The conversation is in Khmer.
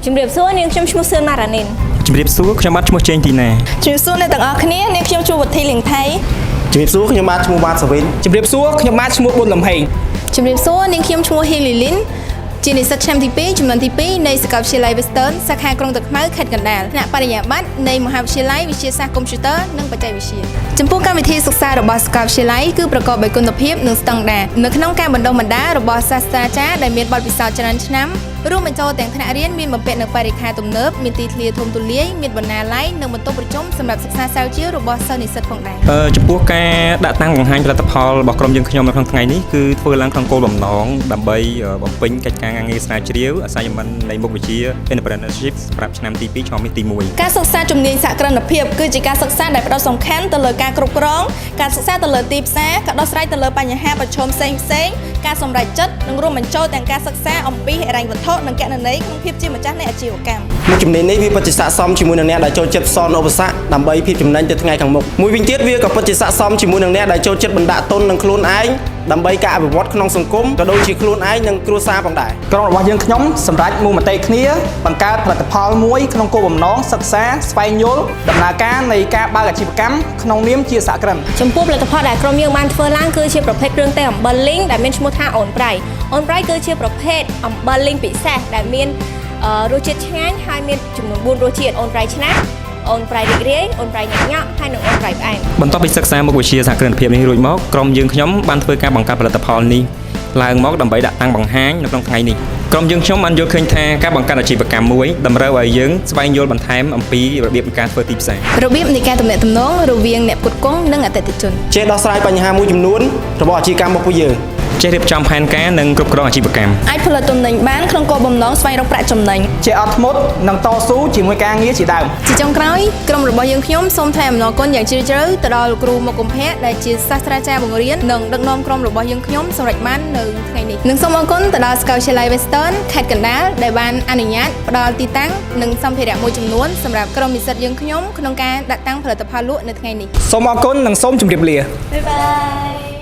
ជំរាបសួរនាងខ្ញុំឈ្មោះសឿនម៉ារ៉ានីនជំរាបសួរខ្ញុំបាទឈ្មោះចេងទីណាជំរាបសួរអ្នកទាំងអស់គ្នានាងខ្ញុំជួបវុធីលៀងថៃជំរាបសួរខ្ញុំបាទឈ្មោះបាទសាវិនជំរាបសួរខ្ញុំបាទឈ្មោះប៊ុនលំហេងជំរាបសួរនាងខ្ញុំឈ្មោះហ៊ីលីលីនជានិស្សិតឆ្នាំទី2ចំនួនទី2នៃសាកលវិទ្យាល័យ Western សាខាក្រុងទឹកខ្មៅខេត្តកណ្ដាលថ្នាក់បរិញ្ញាបត្រនៃមហាវិទ្យាល័យវិទ្យាសាស្ត្រកុំព្យូទ័រនិងបច្ចេកវិទ្យាចំពោះកម្មវិធីសិក្សារបស់សាកលវិទ្យាល័យគឺប្រកបដោយគុណភាពនិងស្តង់ដារនៅក្នុងការបណ្ដុះបណ្ដាលរបស់សាស្ត្រាចារ្យដែលមានបទពិសោធន៍ច្រើនឆ្នាំរួមបញ្ចូលទាំងថ្នាក់រៀនមានបំពាក់នូវបរិក្ខារទំនើបមានទីធ្លាធំទូលាយមានបណ្ណាល័យនិងបន្ទប់ប្រជុំសម្រាប់សិក្សាស្រាវជ្រាវរបស់សិស្សនិស្សិតផងដែរចំពោះការដាក់តាំងបង្ហាញផលិតផលរបស់ក្រុមយើងខ្ញុំនៅក្នុងថ្ងៃនេះគឺធ្វើឡើងក្នុងគោលបំណងដើម្បីបំពេញកិច្ចការងារស្រាវជ្រាវ assignment នៃមុខវិជ្ជា Entrepreneurship សម្រាប់ឆ្នាំទី2ឆ្នាំទី1ការសិក្សាជំនាញសហគ្រិនភាពគឺជាការសិក្សាដែលផ្ដោតសំខាន់ទៅលើការគ្រប់គ្រងការសិក្សាទៅលើទីផ្សារការដោះស្រាយទៅលើបញ្ហាប្រឈមផ្សេងៗការសម្រេចចិត្តនិងរួមបញ្ចូលទាំងការសិក្សាអំពីហិរញ្ញវត្ថុនិងគណនេយ្យក្នុងភាពជាម្ចាស់នៃអាជីវកម្មមួយជំនាញនេះវាពិតជាស័ក្តិសមជាមួយនឹងអ្នកដែលចូលចិត្តផ្សងឧបសគ្គដើម្បីភាពចំណេញទៅថ្ងៃខាងមុខមួយវិញទៀតវាក៏ពិតជាស័ក្តិសមជាមួយនឹងអ្នកដែលចូលចិត្តបណ្ដាក់ទុននឹងខ្លួនឯងដើម្បីការអភិវឌ្ឍក្នុងសង្គមក៏ដូចជាខ្លួនឯងនិងគ្រួសារផងដែរក្រុមរបស់យើងខ្ញុំសម្រាប់មូលមតិគ្នាបង្កើតផលិតផលមួយក្នុងគោលបំណងសិក្សាស្វែងយល់ដំណើរការនៃការបើកអាជីវកម្មក្នុងនាមជាសហគ្រិនចំពោះផលិតផលដែលក្រុមយើងបានធ្វើឡើងគឺជាប្រភេទគ្រឿងទេសអំបិលលីងដែលមានឈ្មោះថាអូនប្រៃអូនប្រៃគឺជាប្រភេទអំបិលលីងពិសេសដែលមានរសជាតិឆ្ងាញ់ហើយមានចំនួន4រសជាតិអូនប្រៃឆ្នាស់អូនប្រៃរីករាយអូនប្រៃញឹកញាប់ហើយនិងអូនប្រៃផ្អែមបន្ទាប់ពីសិក្សាមុខវិជ្ជាសហគ្រិនភាពនេះរួចមកក្រុមយើងខ្ញុំបានធ្វើការបង្កើតផលិតផលនេះឡើងមកដើម្បីដាក់តាំងបង្ហាញនៅក្នុងថ្ងៃនេះក្រុមយើងខ្ញុំបានយល់ឃើញថាការបង្កើតអាជីវកម្មមួយតម្រូវឲ្យយើងស្វែងយល់បន្ថែមអំពីរបៀបនៃការធ្វើទីផ្សាររបៀបនៃការទំនាក់ទំនងរវាងអ្នកផ្គត់ផ្គង់និងអតិថិជនចេះដោះស្រាយបញ្ហាមួយចំនួនរបស់អាជីវកម្មរបស់ពួកយើងចេះរៀបចំផែនការនិងគ្រប់គ្រងអាជីវកម្មអាចផលិតទំនិញបានក្នុងគោលបំណងស្វែងរកប្រាក់ចំណេញចេះអត់ធ្មត់និងតស៊ូជាមួយការងារជាដើមជាចុងក្រោយក្រុមរបស់យើងខ្ញុំសូមថ្លែងអំណរគុណយ៉ាងជ្រាលជ្រៅទៅដល់លោកគ្រូមកកុម្ភៈដែលជាសាស្ត្រាចារ្យបង្រៀននិងដឹកនាំក្រុមរបស់យើងខ្ញុំសម្រេចបាននៅថ្ងៃនេះនិងសូមអរគុណទៅដល់សាកលវិទ្យាល័យ Western ខេត្តកណ្ដាលដែលបានអនុញ្ញាតផ្ដល់ទីតាំងនិងសម្ភារៈមួយចំនួនសម្រាប់ក្រុមនិស្សិតយើងខ្ញុំក្នុងការដាក់តាំងផលិតផលលក់នៅថ្ងៃនេះសូមអរគុណនិងសូមជម្រាបលាបាយបាយ